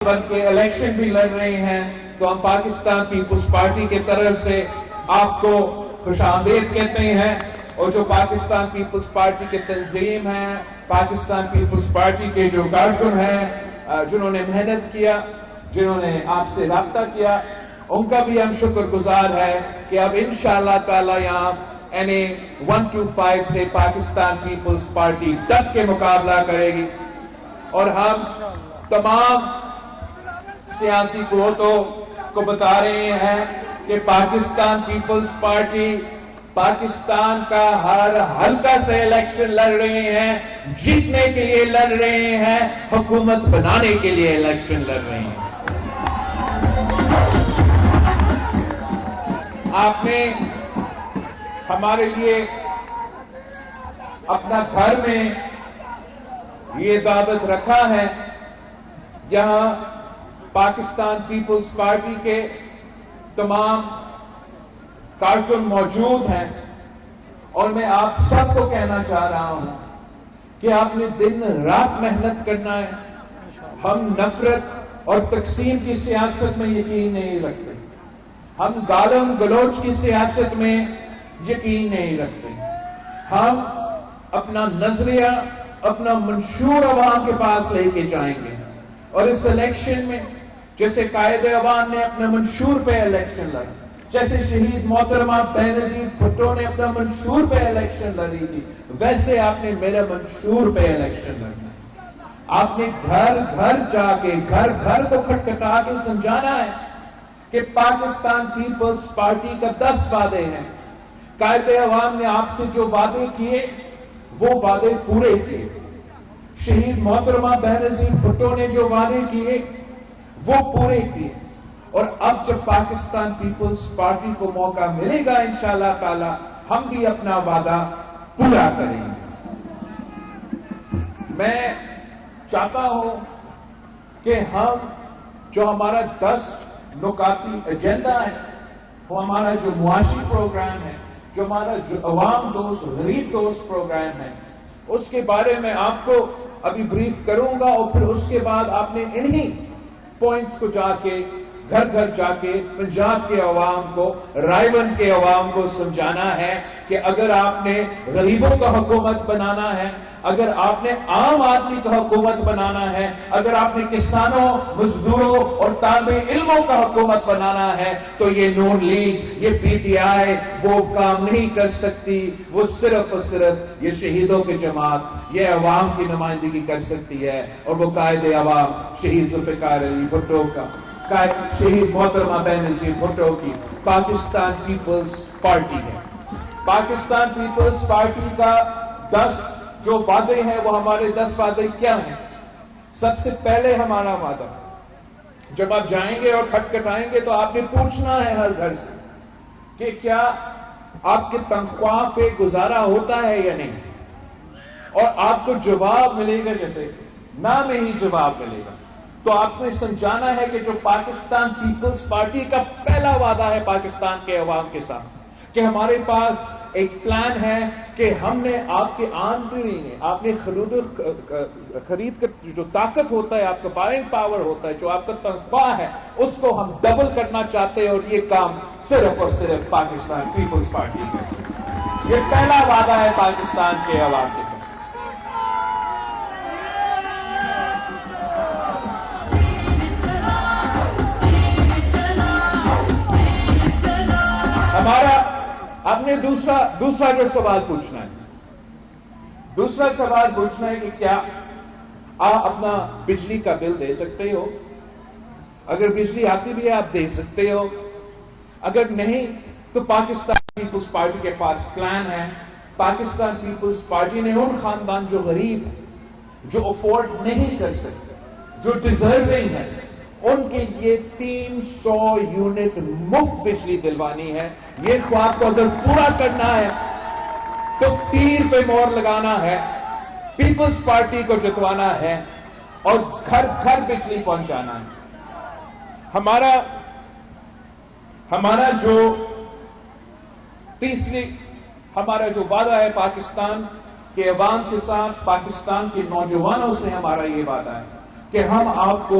بن کے الیکشن بھی لڑ رہے ہیں تو ہم پاکستان پیپلز پارٹی کے طرف سے آپ کو خوش آمدید کہتے ہیں. اور جو پاکستان پیپلز پارٹی کے تنظیم ہیں, پاکستان پیپلز پارٹی کے جو کارکن ہیں جنہوں نے محنت کیا, جنہوں نے آپ سے رابطہ کیا, ان کا بھی ہم شکر گزار ہے کہ اب انشاءاللہ تعالی یہاں NA 125 سے پاکستان پیپلز پارٹی ڈٹ کے مقابلہ کرے گی. اور ہم تمام سیاسی قوتوں کو بتا رہے ہیں کہ پاکستان پیپلز پارٹی پاکستان کا ہر حلقہ سے الیکشن لڑ رہے ہیں, جیتنے کے لیے لڑ رہے ہیں, حکومت بنانے کے لیے الیکشن لڑ رہے ہیں. آپ نے ہمارے لیے اپنا گھر میں یہ دعوت رکھا ہے. یہاں پاکستان پیپلز پارٹی کے تمام کارکن موجود ہیں اور میں آپ سب کو کہنا چاہ رہا ہوں کہ آپ نے دن رات محنت کرنا ہے. ہم نفرت اور تقسیم کی سیاست میں یقین نہیں رکھتے, ہم گالم گلوچ کی سیاست میں یقین نہیں رکھتے. ہم اپنا نظریہ, اپنا منشور عوام کے پاس لے کے جائیں گے. اور اس الیکشن میں جیسے قائد عوام نے اپنا منشور پہ الیکشن لڑی, جیسے شہید محترمہ بینظیر بھٹو نے اپنا منشور پہ الیکشن لڑی تھی, ویسے آپ نے میرا منشور پہ الیکشن لڑنا ہے. آپ نے گھر گھر جا کے, گھر گھر کو کھٹکھٹا کے سمجھانا ہے کہ پاکستان پیپلز پارٹی کا 10 وعدے ہیں. قائد عوام نے آپ سے جو وعدے کیے وہ وعدے پورے کیے. شہید محترمہ بینظیر بھٹو نے جو وعدے کیے وہ پورے کیے. اور اب جب پاکستان پیپلز پارٹی کو موقع ملے گا انشاءاللہ تعالی, ہم بھی اپنا وعدہ پورا کریں گے. میں چاہتا ہوں کہ ہم جو ہمارا 10 نکاتی ایجنڈا ہے, وہ ہمارا جو معاشی پروگرام ہے, جو ہمارا جو عوام دوست, غریب دوست پروگرام ہے, اس کے بارے میں آپ کو ابھی بریف کروں گا. اور پھر اس کے بعد آپ نے انہی پوائنٹس کو جا کے گھر گھر جا کے پنجاب کے عوام کو, رائیونڈ کے عوام کو سمجھانا ہے کہ اگر آپ نے غریبوں کا حکومت بنانا ہے, اگر آپ نے عام آدمی کا حکومت بنانا ہے, اگر آپ نے کسانوں, مزدوروں اور طالب علموں کا حکومت بنانا ہے, تو یہ نون لیگ, یہ PTI وہ کام نہیں کر سکتی. وہ صرف اور صرف یہ شہیدوں کی جماعت, یہ عوام کی نمائندگی کر سکتی ہے. اور وہ قائد عوام شہید ذوالفقار علی بھٹو کا, شہید محترمہ بینظیر بھٹو کی پاکستان پیپلز پارٹی ہے. پاکستان پیپلز پارٹی کا 10 جو وعدے ہیں, وہ ہمارے 10 وعدے کیا ہیں؟ سب سے پہلے ہمارا وعدہ, جب آپ جائیں گے اور کھٹکھٹائیں گے تو آپ نے پوچھنا ہے ہر گھر سے کہ کیا آپ کی تنخواہ پہ گزارا ہوتا ہے یا نہیں. اور آپ کو جواب ملے گا, جیسے نہ میں ہی جواب ملے گا. تو آپ نے سمجھانا ہے کہ جو پاکستان پیپلز پارٹی کا پہلا وعدہ ہے پاکستان کے عوام کے ساتھ, کہ ہمارے پاس ایک پلان ہے کہ ہم نے آپ کے آمدنی میں, آپ نے خرید کر جو طاقت ہوتا ہے, آپ کا بائنگ پاور ہوتا ہے, جو آپ کا تنخواہ ہے, اس کو ہم ڈبل کرنا چاہتے ہیں. اور یہ کام صرف اور صرف پاکستان پیپلز پارٹی کر سکتی ہے. یہ پہلا وعدہ ہے پاکستان کے عوام کے ساتھ. ہمارا آپ نے دوسرا جو سوال پوچھنا ہے, دوسرا سوال پوچھنا ہے کہ کیا آپ اپنا بجلی کا بل دے سکتے ہو؟ اگر بجلی آتی بھی ہے آپ دے سکتے ہو, اگر نہیں تو پاکستان پیپلز پارٹی کے پاس پلان ہے. پاکستان پیپلز پارٹی نے ان خاندان جو غریب, جو افورڈ نہیں کر سکتے, جو ڈیزرونگ ہے, ان کے لیے 300 یونٹ مفت بجلی دلوانی ہے. یہ خواب کو اگر پورا کرنا ہے تو تیر پہ مور لگانا ہے, پیپلز پارٹی کو جتوانا ہے اور گھر گھر بجلی پہنچانا ہے. ہمارا جو ہمارا جو وعدہ ہے پاکستان کہ عوام کے ساتھ پاکستان کے نوجوانوں سے ہمارا یہ وعدہ ہے کہ ہم آپ کو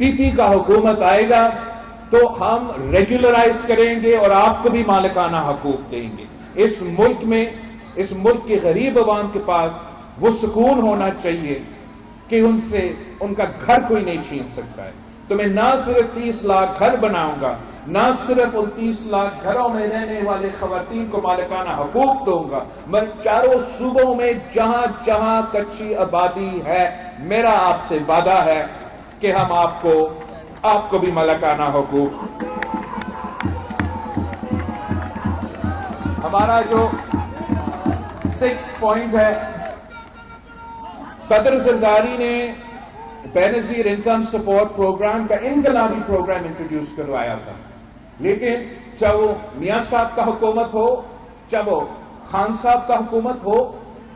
PP کا حکومت آئے گا تو ہم ریگولرائز کریں گے اور آپ کو بھی مالکانہ حقوق دیں گے. اس ملک کے غریب عوام کے پاس وہ سکون ہونا چاہیے کہ ان کا گھر کوئی نہیں چھین سکتا ہے. تو میں نہ صرف 30 لاکھ گھر بناؤں گا، نہ صرف ان 30 لاکھ گھروں میں رہنے والے خواتین کو مالکانہ حقوق دوں گا، میں چاروں صوبوں میں جہاں جہاں کچی آبادی ہے، میرا آپ سے وعدہ ہے کہ ہم آپ کو بھی مالکانہ حقوق. ہمارا جو 6 پوائنٹ ہے، صدر زرداری نے بے نظیر انکم سپورٹ پروگرام کا انقلابی پروگرام انٹروڈیوس کروایا تھا، لیکن چاہے وہ میاں صاحب کا حکومت ہو، چاہے وہ خان صاحب کا حکومت ہو،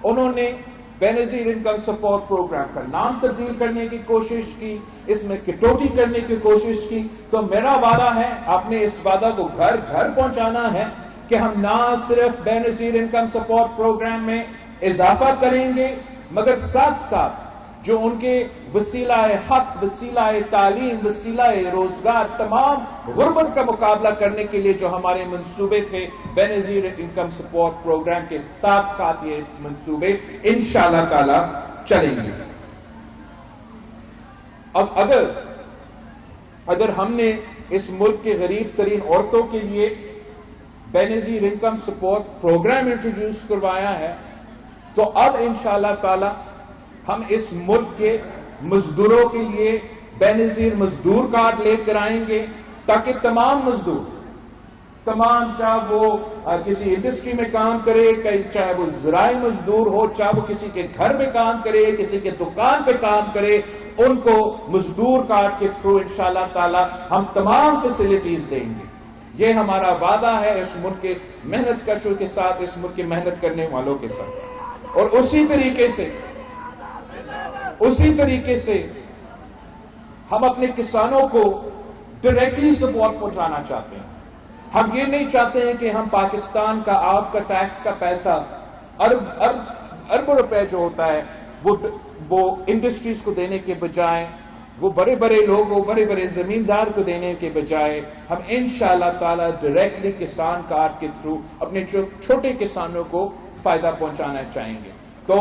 انہوں نے بے نظیر انکم سپورٹ پروگرام کا نام تبدیل کرنے کی کوشش کی، اس میں کٹوتی کرنے کی کوشش کی. تو میرا وعدہ ہے، آپ نے اس وعدہ کو گھر گھر پہنچانا ہے کہ ہم نہ صرف بے نظیر انکم سپورٹ پروگرام میں اضافہ کریں گے، مگر ساتھ ساتھ جو ان کے وسیلہ حق، وسیلہ تعلیم، وسیلہ روزگار، تمام غربت کا مقابلہ کرنے کے لیے جو ہمارے منصوبے تھے بے نظیر انکم سپورٹ پروگرام کے ساتھ ساتھ یہ منصوبے انشاءاللہ تعالی چلیں گے. اگر ہم نے اس ملک کے غریب ترین عورتوں کے لیے بے نظیر انکم سپورٹ پروگرام انٹروڈیوس کروایا ہے، تو اب انشاءاللہ تعالی ہم اس ملک کے مزدوروں کے لیے بے نظیر مزدور کارڈ لے کر آئیں گے، تاکہ تمام مزدور، چاہے وہ کسی انڈسٹری میں کام کرے، چاہے وہ زراعی مزدور ہو، چاہے وہ کسی کے گھر میں کام کرے، کسی کے دکان پہ کام کرے، ان کو مزدور کارڈ کے تھرو انشاءاللہ تعالی ہم تمام فیسلٹیز دیں گے. یہ ہمارا وعدہ ہے اس ملک کے محنت کشوں کے ساتھ، اس ملک کے محنت کرنے والوں کے ساتھ. اور اسی طریقے سے ہم اپنے کسانوں کو ڈائریکٹلی سپورٹ پہنچانا چاہتے ہیں. ہم یہ نہیں چاہتے ہیں کہ ہم پاکستان کا آپ کا ٹیکس کا پیسہ اربوں روپے جو ہوتا ہے وہ انڈسٹریز کو دینے کے بجائے، وہ بڑے بڑے لوگوں، بڑے بڑے زمیندار کو دینے کے بجائے ہم انشاءاللہ تعالی ڈائریکٹلی کسان کارڈ کے تھرو اپنے چھوٹے کسانوں کو فائدہ پہنچانا چاہیں گے. تو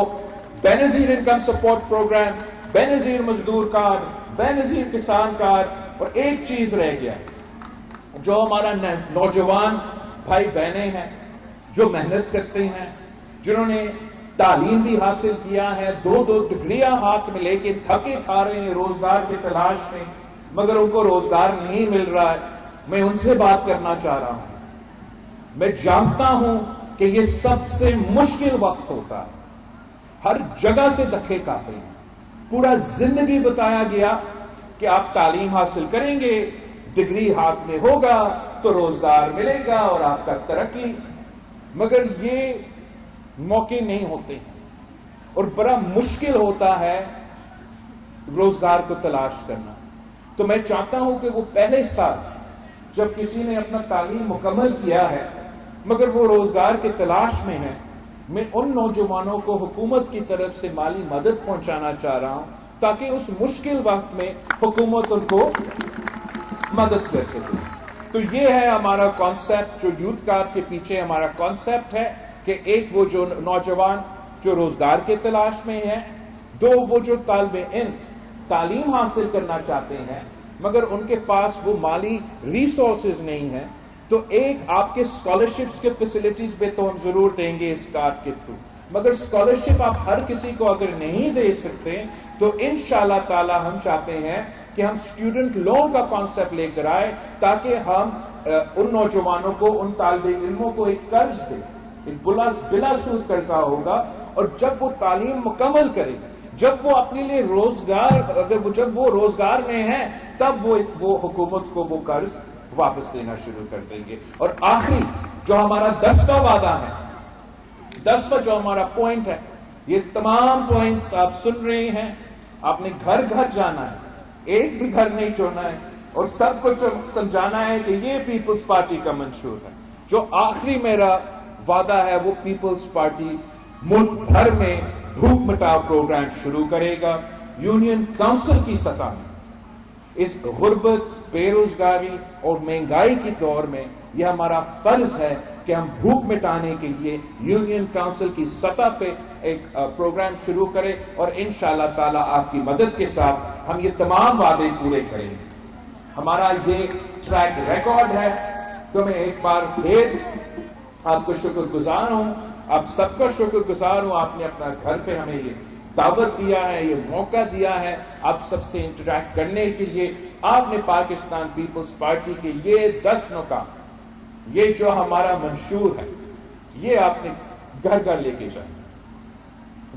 بے نظیر انکم سپورٹ پروگرام، بے نظیر مزدور کارڈ، بے نظیر کسان کارڈ، اور ایک چیز رہ گیا، جو ہمارا نوجوان بھائی بہنیں ہیں جو محنت کرتے ہیں، جنہوں نے تعلیم بھی حاصل کیا ہے، 2 ڈگریاں ہاتھ میں لے کے تھکے کھا رہے ہیں روزگار کی تلاش میں، مگر ان کو روزگار نہیں مل رہا ہے. میں ان سے بات کرنا چاہ رہا ہوں. میں جانتا ہوں کہ یہ سب سے مشکل وقت ہوتا ہے، ہر جگہ سے دھکے کھاتے ہیں، پورا زندگی بتایا گیا کہ آپ تعلیم حاصل کریں گے، ڈگری ہاتھ میں ہوگا تو روزگار ملے گا اور آپ کا ترقی، مگر یہ موقع نہیں ہوتے اور بڑا مشکل ہوتا ہے روزگار کو تلاش کرنا. تو میں چاہتا ہوں کہ وہ پہلے سال جب کسی نے اپنا تعلیم مکمل کیا ہے مگر وہ روزگار کے تلاش میں ہے، میں ان نوجوانوں کو حکومت کی طرف سے مالی مدد پہنچانا چاہ رہا ہوں تاکہ اس مشکل وقت میں حکومت ان کو مدد کر سکے. تو یہ ہے ہمارا کانسیپٹ، جو یوتھ کارڈ کے پیچھے ہمارا کانسیپٹ ہے کہ ایک وہ جو نوجوان جو روزگار کے تلاش میں ہیں، 2 وہ جو طالب علم تعلیم حاصل کرنا چاہتے ہیں مگر ان کے پاس وہ مالی ریسورسز نہیں ہیں، تو ایک آپ کے اسکالرشپس کے فیسلٹیز پہ تو ہم ضرور دیں گے اس کارڈ کے تھرو، مگر اسکالرشپ آپ ہر کسی کو اگر نہیں دے سکتے تو انشاءاللہ تعالی ہم چاہتے ہیں کہ ہم اسٹوڈنٹ لون کا کانسیپٹ لے کر آئے تاکہ ہم ان نوجوانوں کو، ان طالب علموں کو ایک قرض دیں، ایک بلا سود قرضہ ہوگا، اور جب وہ تعلیم مکمل کرے، جب وہ اپنے لیے روزگار، جب وہ روزگار میں ہیں تب وہ حکومت کو وہ قرض واپس دینا شروع کر دیں گے. اور آخری جو ہمارا 10واں وعدہ ہے، 10واں جو ہمارا پوائنٹ ہے، یہ تمام پوائنٹس آپ سن رہے ہیں، آپ نے گھر گھر جانا ہے، ایک بھی گھر نہیں چھوڑنا ہے اور سب کو سمجھانا ہے کہ یہ پیپلز پارٹی کا منشور ہے. جو آخری میرا وعدہ ہے وہ پیپلز پارٹی ملک بھر میں بھوک مٹاؤ پروگرام شروع کرے گا. یونین کونسل کی سطح میں اس غربت، بے روزگاری اور مہنگائی کے دور میں یہ ہمارا فرض ہے کہ ہم بھوک مٹانے کے لیے یونین کونسل کی سطح پہ ایک پروگرام شروع کریں اور انشاءاللہ تعالی آپ کی مدد کے ساتھ ہم یہ تمام وعدے پورے کریں گے. ہمارا یہ ٹریک ریکارڈ ہے. تو میں ایک بار پھر آپ کو شکر گزار ہوں, آپ سب کا شکر گزار ہوں. آپ نے اپنا گھر پہ ہمیں یہ دعوت دیا ہے, یہ موقع دیا ہے آپ سب سے انٹریکٹ کرنے کے لیے. آپ نے پاکستان پیپلز پارٹی کے یہ 10 نکات, یہ جو ہمارا منشور ہے, یہ آپ نے گھر گھر لے کے جانا,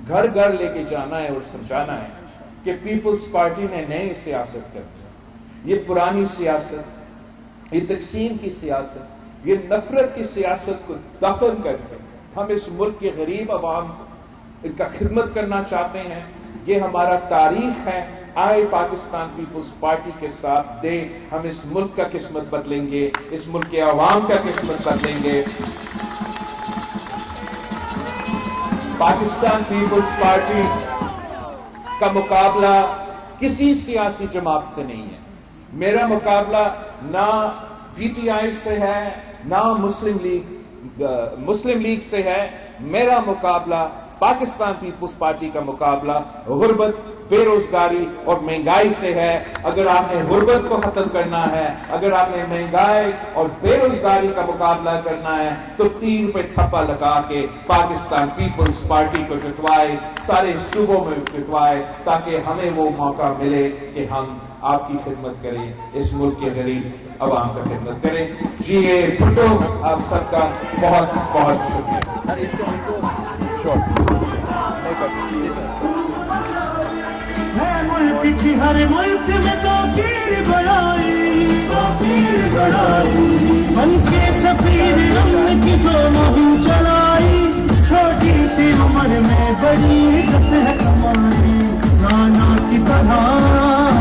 گھر گھر لے کے جانا ہے اور سمجھانا ہے کہ پیپلز پارٹی نے نئی سیاست کر دیا. یہ پرانی سیاست, یہ تقسیم کی سیاست, یہ نفرت کی سیاست کو دفن کر کے ہم اس ملک کے غریب عوام کو ان کا خدمت کرنا چاہتے ہیں. یہ ہمارا تاریخ ہے. آئے پاکستان پیپلز پارٹی کے ساتھ دے, ہم اس ملک کا قسمت بدلیں گے, اس ملک کے عوام کا قسمت بدلیں گے. پاکستان پیپلز پارٹی کا مقابلہ کسی سیاسی جماعت سے نہیں ہے. میرا مقابلہ نہ پی ٹی آئی سے ہے, نہ مسلم لیگ سے ہے. میرا مقابلہ پاکستان پیپلز پارٹی کا مقابلہ غربت, بے روزگاری اور مہنگائی سے ہے. اگر آپ نے غربت کو ختم کرنا ہے, اگر آپ نے مہنگائی اور بے روزگاری کا مقابلہ کرنا ہے, تو تیر پہ تھپا لگا کے پاکستان پیپلز پارٹی کو جتوائے, سارے صوبوں میں جتوائے, تاکہ ہمیں وہ موقع ملے کہ ہم آپ کی خدمت کریں, اس ملک کے غریب عوام کا خدمت کریں. جی اے بھٹو, آپ سب کا بہت بہت شکریہ. ملک کی ہر ملک میں تو پیر بڑائی, بن کے سفیر امن کی جو مہم چلائی, چھوٹی سی عمر میں بڑی عزت ہے کمائی. رانا کی طرح